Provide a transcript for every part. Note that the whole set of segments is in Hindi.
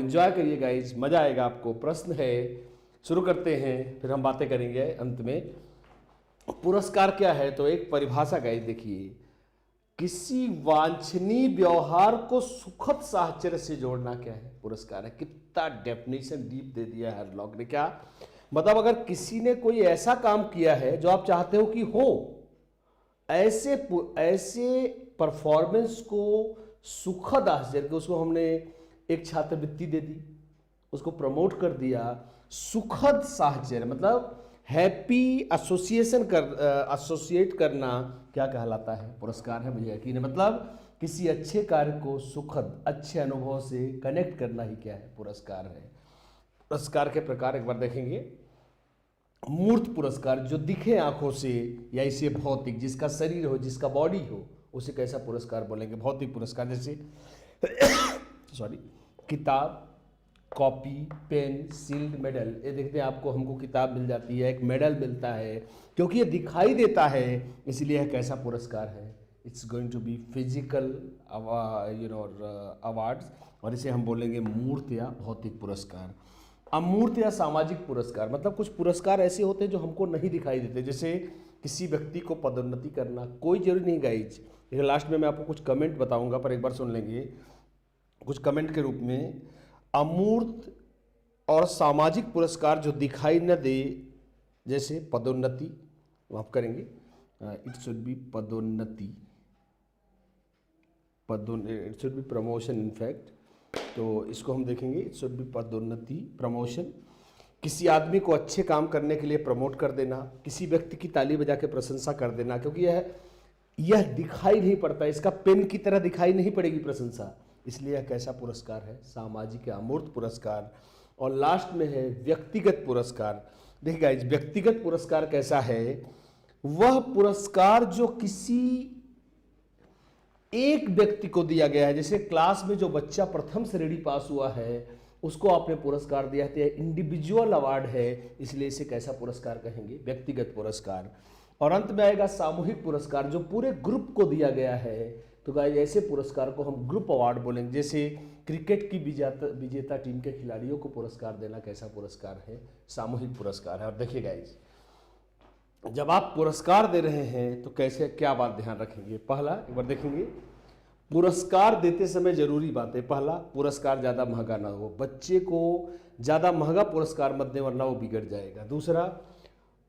एंजॉय करिए गाइज, मजा आएगा आपको। प्रश्न है, शुरू करते हैं, फिर हम बातें करेंगे अंत में। पुरस्कार क्या है? तो एक परिभाषा गाइज देखिए, किसी वांछनीय व्यवहार को सुखद साहचर्य से जोड़ना क्या है? पुरस्कार है। कितना डेफिनेशन डीप दे दिया है लॉग ने। क्या मतलब, अगर किसी ने कोई ऐसा काम किया है जो आप चाहते हो कि हो, ऐसे ऐसे परफॉर्मेंस को सुखद आश्चर्य, उसको हमने एक छात्रवृत्ति दे दी, उसको प्रमोट कर दिया। सुखद साहचर्य मतलब हैप्पी एसोसिएशन एसोसिएट करना क्या कहलाता है? पुरस्कार है। मुझे यकीन है, मतलब किसी अच्छे कार्य को सुखद अच्छे अनुभव से कनेक्ट करना ही क्या है? पुरस्कार है। पुरस्कार के प्रकार एक बार देखेंगे। मूर्त पुरस्कार, जो दिखे आंखों से, या इसे भौतिक, जिसका शरीर हो, जिसका बॉडी हो, उसे कैसा पुरस्कार बोलेंगे? भौतिक पुरस्कार। जैसे सॉरी, किताब, कॉपी, पेन, शील्ड, मेडल। ये देखते हैं आपको, हमको किताब मिल जाती है, एक मेडल मिलता है, क्योंकि ये दिखाई देता है, इसलिए यह कैसा पुरस्कार है? It's going to be physical awards, और इसे हम बोलेंगे मूर्त या भौतिक पुरस्कार। अमूर्त या सामाजिक पुरस्कार, मतलब कुछ पुरस्कार ऐसे होते हैं जो हमको नहीं दिखाई देते, जैसे किसी व्यक्ति को पदोन्नति करना। कोई जरूरी नहीं गाइज, लास्ट में मैं आपको कुछ कमेंट बताऊंगा, पर एक बार सुन लेंगे कुछ कमेंट के रूप में। अमूर्त और सामाजिक पुरस्कार जो दिखाई न दे, जैसे पदोन्नति, माफ करेंगे, इट शुड बी पदोन्नति, it should be promotion in fact, तो इसको हम देखेंगे। इट शुड बी पदोन्नति, प्रमोशन। किसी आदमी को अच्छे काम करने के लिए प्रमोट कर देना, किसी व्यक्ति की ताली बजा के प्रशंसा कर देना, क्योंकि यह दिखाई नहीं पड़ता, इसका पेन की तरह दिखाई नहीं पड़ेगी प्रशंसा, इसलिए यह कैसा पुरस्कार है? सामाजिक या अमूर्त पुरस्कार। और लास्ट में है व्यक्तिगत पुरस्कार। देखिए गाइस, व्यक्तिगत पुरस्कार कैसा है? वह पुरस्कार जो किसी एक व्यक्ति को दिया गया है। जैसे क्लास में जो बच्चा प्रथम श्रेणी पास हुआ है, उसको आपने पुरस्कार दिया है, इंडिविजुअल अवार्ड है, इसलिए इसे कैसा पुरस्कार कहेंगे? व्यक्तिगत पुरस्कार। और अंत में आएगा सामूहिक पुरस्कार, जो पूरे ग्रुप को दिया गया है, तो गाइस ऐसे पुरस्कार को हम ग्रुप अवार्ड बोलेंगे। जैसे क्रिकेट की विजेता टीम के खिलाड़ियों को पुरस्कार देना कैसा पुरस्कार है? सामूहिक पुरस्कार है। और देखिए गाइस, जब आप पुरस्कार दे रहे हैं तो कैसे, क्या बात ध्यान रखेंगे? पहला, एक बार देखेंगे, पुरस्कार देते समय जरूरी बातें। पहला, पुरस्कार ज़्यादा महंगा ना हो, बच्चे को ज़्यादा महंगा पुरस्कार मत दें वरना वो बिगड़ जाएगा। दूसरा,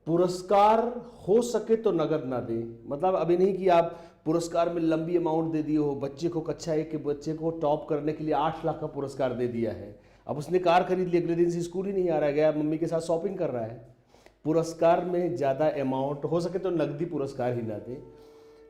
पुरस्कार हो सके तो नगद ना दें, मतलब अभी नहीं कि आप पुरस्कार में लंबी अमाउंट दे दिए हो। बच्चे को कक्षा 1 के बच्चे को टॉप करने के लिए 8 लाख का पुरस्कार दे दिया है, अब उसने कार खरीद ली, अगले दिन से स्कूल ही नहीं आ रहा है, गया मम्मी के साथ शॉपिंग कर रहा है। पुरस्कार में ज़्यादा अमाउंट हो सके तो नकदी पुरस्कार ही ना दें।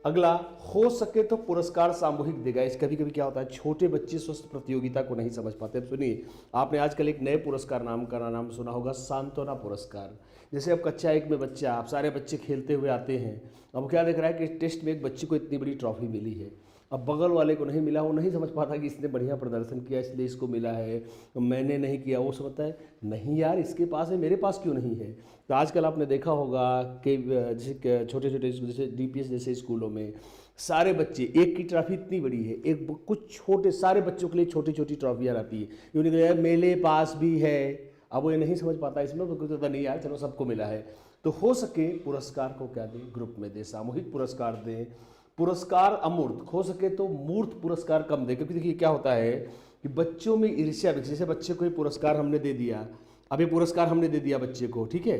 अगला, हो सके तो पुरस्कार सामूहिक देगा। इस कभी कभी क्या होता है, छोटे बच्चे स्वस्थ प्रतियोगिता को नहीं समझ पाते। अब सुनिए, आपने आजकल एक नए पुरस्कार नाम सुना होगा, सांत्वना पुरस्कार। जैसे अब कक्षा 1 में बच्चा, आप सारे बच्चे खेलते हुए आते हैं, अब क्या देख रहा है कि टेस्ट में एक बच्चे को इतनी बड़ी ट्रॉफी मिली है, अब बगल वाले को नहीं मिला, वो नहीं समझ पाता कि इसने बढ़िया प्रदर्शन किया इसलिए इसको मिला है, मैंने नहीं किया। वो समझता है नहीं यार, इसके पास है, मेरे पास क्यों नहीं है। तो आजकल आपने देखा होगा कि जैसे छोटे छोटे जैसे डीपीएस जैसे स्कूलों में सारे बच्चे, एक की ट्रॉफी इतनी बड़ी है, एक कुछ छोटे सारे बच्चों के लिए छोटी छोटी ट्रॉफियाँ आती है, यूँ निकले मेरे पास भी है। अब वो ये नहीं समझ पाता इसमें, तो कहता नहीं यार चलो सबको मिला है। तो हो सके पुरस्कार को क्या दें, ग्रुप में दें, सामूहिक पुरस्कार दें। पुरस्कार अमूर्त, हो सके तो मूर्त पुरस्कार कम दें, क्योंकि देखिए क्या होता है कि बच्चों में ईर्ष्या विकसित। जैसे बच्चे को ये पुरस्कार हमने दे दिया, अब ये पुरस्कार हमने दे दिया बच्चे को, ठीक है।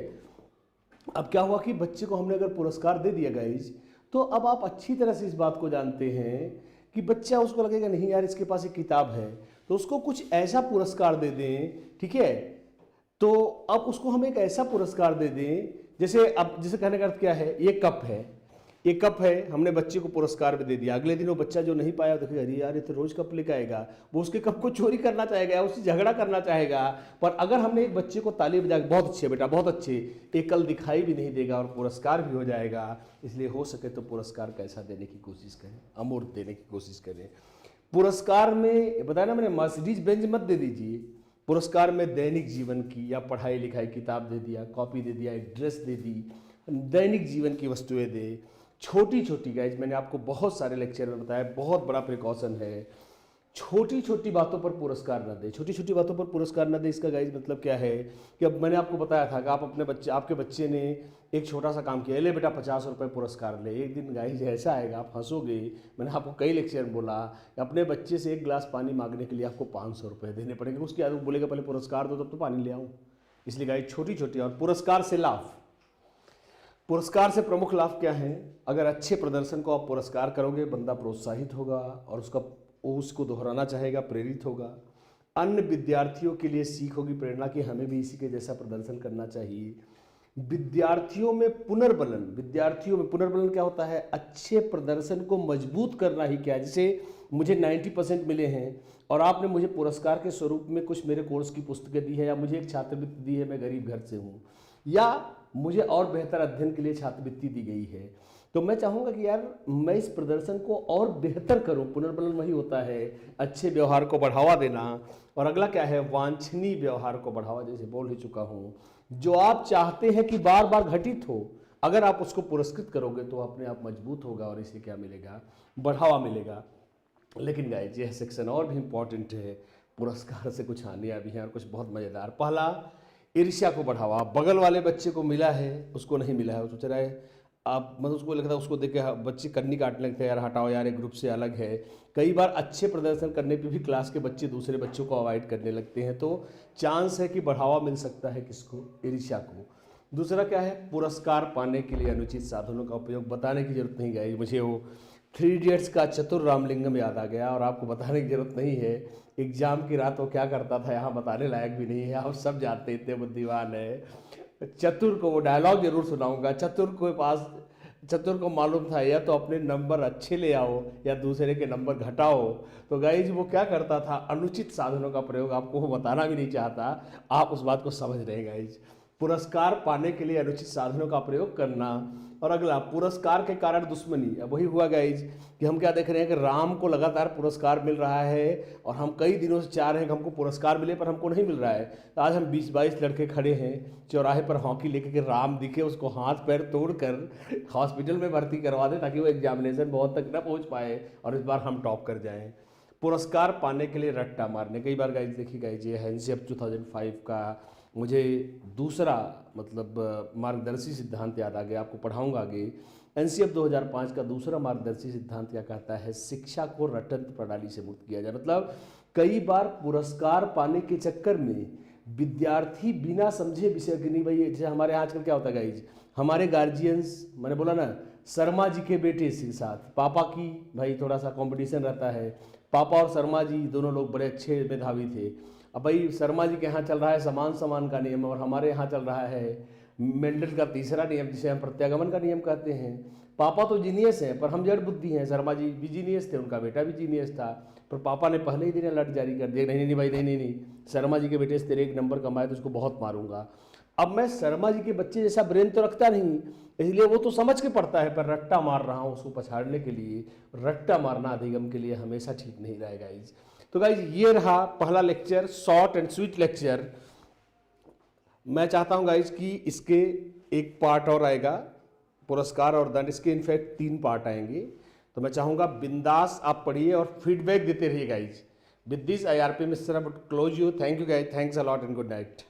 अब क्या हुआ कि बच्चे को हमने अगर पुरस्कार दे दिया गाइज, तो अब आप अच्छी तरह से इस बात को जानते हैं कि बच्चा, उसको लगेगा नहीं यार इसके पास एक किताब है, तो उसको कुछ ऐसा पुरस्कार दे दें, ठीक है। तो अब उसको हम एक ऐसा पुरस्कार दे दें, जैसे अब जैसे कहने का अर्थ क्या है, ये कप है, ये कप है, हमने बच्चे को पुरस्कार भी दे दिया। अगले दिन वो बच्चा जो नहीं पाया, देखेगा अरे यार ये तो रोज कप लेकर आएगा, वो उसके कप को चोरी करना चाहेगा, उससे झगड़ा करना चाहेगा। पर अगर हमने एक बच्चे को ताली बजा के, बहुत अच्छे बेटा बहुत अच्छे, एक कल दिखाई भी नहीं देगा और पुरस्कार भी हो जाएगा। इसलिए हो सके तो पुरस्कार कैसा देने की कोशिश करें, अमूर्त देने की कोशिश करें। पुरस्कार में बताया ना मैंने, मर्सिडीज बेंज मत दे दीजिए। पुरस्कार में दैनिक जीवन की या पढ़ाई लिखाई, किताब दे दिया, कॉपी दे दिया, एक ड्रेस दे दी, दैनिक जीवन की वस्तुएं दे, छोटी छोटी। गाइज मैंने आपको बहुत सारे लेक्चर में बताया, बहुत बड़ा प्रिकॉशन है। छोटी छोटी बातों पर पुरस्कार न दे। छोटी छोटी बातों पर पुरस्कार न दे, इसका गाइज मतलब क्या है कि अब मैंने आपको बताया था कि आप अपने बच्चे, आपके बच्चे ने एक छोटा सा काम किया, ले बेटा 50 रुपये पुरस्कार ले। एक दिन गाइज ऐसा आएगा आप हंसोगे। मैंने आपको कई लेक्चर में बोला कि अपने बच्चे से एक गिलास पानी मांगने के लिए आपको 500 रुपये देने पड़ेंगे। उसके बाद वो बोलेगा पहले पुरस्कार दो तब तो पानी ले आऊँ। इसलिए गाइज छोटी छोटी, और पुरस्कार से लाभ, पुरस्कार से प्रमुख लाभ क्या है? अगर अच्छे प्रदर्शन को आप पुरस्कार करोगे, बंदा प्रोत्साहित होगा और उसको दोहराना चाहेगा, प्रेरित होगा। अन्य विद्यार्थियों के लिए सीख होगी, प्रेरणा की हमें भी इसी के जैसा प्रदर्शन करना चाहिए। विद्यार्थियों में पुनर्बलन क्या होता है? अच्छे प्रदर्शन को मजबूत करना ही क्या है। जैसे मुझे 90% मिले हैं और आपने मुझे पुरस्कार के स्वरूप में कुछ मेरे कोर्स की पुस्तकें दी है, या मुझे एक छात्रवृत्ति दी है, मैं गरीब घर से हूँ, या मुझे और बेहतर अध्ययन के लिए छात्रवृत्ति दी गई है, तो मैं चाहूँगा कि यार मैं इस प्रदर्शन को और बेहतर करूँ। पुनर्बलन वही होता है, अच्छे व्यवहार को बढ़ावा देना। और अगला क्या है? वांछनीय व्यवहार को बढ़ावा, जैसे बोल ही चुका हूँ। जो आप चाहते हैं कि बार बार घटित हो, अगर आप उसको पुरस्कृत करोगे तो अपने आप मजबूत होगा और इसे क्या मिलेगा? बढ़ावा मिलेगा। लेकिन गाइस यह सेक्शन और भी इम्पॉर्टेंट है, पुरस्कार से कुछ हानियाँ भी हैं और कुछ बहुत मज़ेदार। पहला, ईर्ष्या को बढ़ावा। बगल वाले बच्चे को मिला है, उसको नहीं मिला है, वो सोच रहा है आप, मतलब उसको लगता है, उसको देख के बच्चे कन्नी काटने लगते हैं, यार हटाओ यार, एक ग्रुप से अलग है। कई बार अच्छे प्रदर्शन करने पे भी क्लास के बच्चे दूसरे बच्चों को अवॉइड करने लगते हैं। तो चांस है कि बढ़ावा मिल सकता है किसको? ईर्ष्या को। दूसरा क्या है? पुरस्कार पाने के लिए अनुचित साधनों का उपयोग। बताने की जरूरत नहीं गई, मुझे वो 3 इडियट्स का चतुर रामलिंगम याद आ गया, और आपको बताने की जरूरत नहीं है। एग्जाम की रात वो क्या करता था यहाँ बताने लायक भी नहीं है, आप सब जानते, इतने बुद्धिमान है। चतुर को वो डायलॉग जरूर सुनाऊंगा। चतुर को मालूम था या तो अपने नंबर अच्छे ले आओ या दूसरे के नंबर घटाओ। तो गाइज वो क्या करता था? अनुचित साधनों का प्रयोग। आपको वो बताना भी नहीं चाहता, आप उस बात को समझ रहे हैं गाइज। पुरस्कार पाने के लिए अनुचित साधनों का प्रयोग करना। और अगला, पुरस्कार के कारण दुश्मनी। अब वही हुआ गाइज कि हम क्या देख रहे हैं कि राम को लगातार पुरस्कार मिल रहा है और हम कई दिनों से चाह रहे हैं कि हमको पुरस्कार मिले, पर हमको नहीं मिल रहा है। तो आज हम 20-22 लड़के खड़े हैं चौराहे पर, हॉकी लेके कि राम दिखे, उसको हाथ पैर तोड़कर हॉस्पिटल में भर्ती करवा दें ताकि वो एग्जामिनेशन बहुत तक न पहुँच पाए और इस बार हम टॉप कर जाएँ। पुरस्कार पाने के लिए रट्टा मारने। कई बार गाइज देखिए गाइज, ये एनसीएफ 2005 का मुझे दूसरा मतलब मार्गदर्शी सिद्धांत याद आ गया, आपको पढ़ाऊंगा आगे। एनसीएफ 2005 का दूसरा मार्गदर्शी सिद्धांत क्या कहता है? शिक्षा को रटंत्र प्रणाली से मुक्त किया जाए। मतलब कई बार पुरस्कार पाने के चक्कर में विद्यार्थी बिना समझे विषय की नहीं, भाई जैसे हमारे यहाँ आजकल क्या होता है गाइज, हमारे गार्जियंस, मैंने बोला ना, शर्मा जी के बेटे के साथ पापा की भाई थोड़ा सा कंपटीशन रहता है। पापा और शर्मा जी दोनों लोग बड़े अच्छे मेधावी थे। अब भाई शर्मा जी के यहाँ चल रहा है समान समान का नियम, और हमारे यहाँ चल रहा है मेंडल का तीसरा नियम, जिसे हम प्रत्यागमन का नियम कहते हैं। पापा तो जीनियस हैं पर हम जड़ बुद्धि हैं। शर्मा जी भी जीनियस थे, उनका बेटा भी जीनियस था, पर पापा ने पहले ही दिन अलर्ट जारी कर दिया, नहीं नहीं भाई, नहीं नहीं नहीं, शर्मा जी के बेटे से तेरे 1 नंबर कमाए तो उसको बहुत मारूंगा। अब मैं शर्मा जी के बच्चे जैसा ब्रेन तो रखता नहीं, इसलिए वो तो समझ के पढ़ता है, पर रट्टा मार रहा हूँ उसको पछाड़ने के लिए। रट्टा मारना अधिगम के लिए हमेशा ठीक नहीं रहेगा गाइज। तो गाइज ये रहा पहला lecture, short and sweet lecture. मैं चाहता हूं गाइज कि इसके एक पार्ट और आएगा, पुरस्कार और दंड। इसके इनफैक्ट 3 पार्ट आएंगे। तो मैं चाहूंगा बिंदास आप पढ़िए और फीडबैक देते रहिए guys. With this I R P mister close you. Thank you guys, thanks a lot and good night.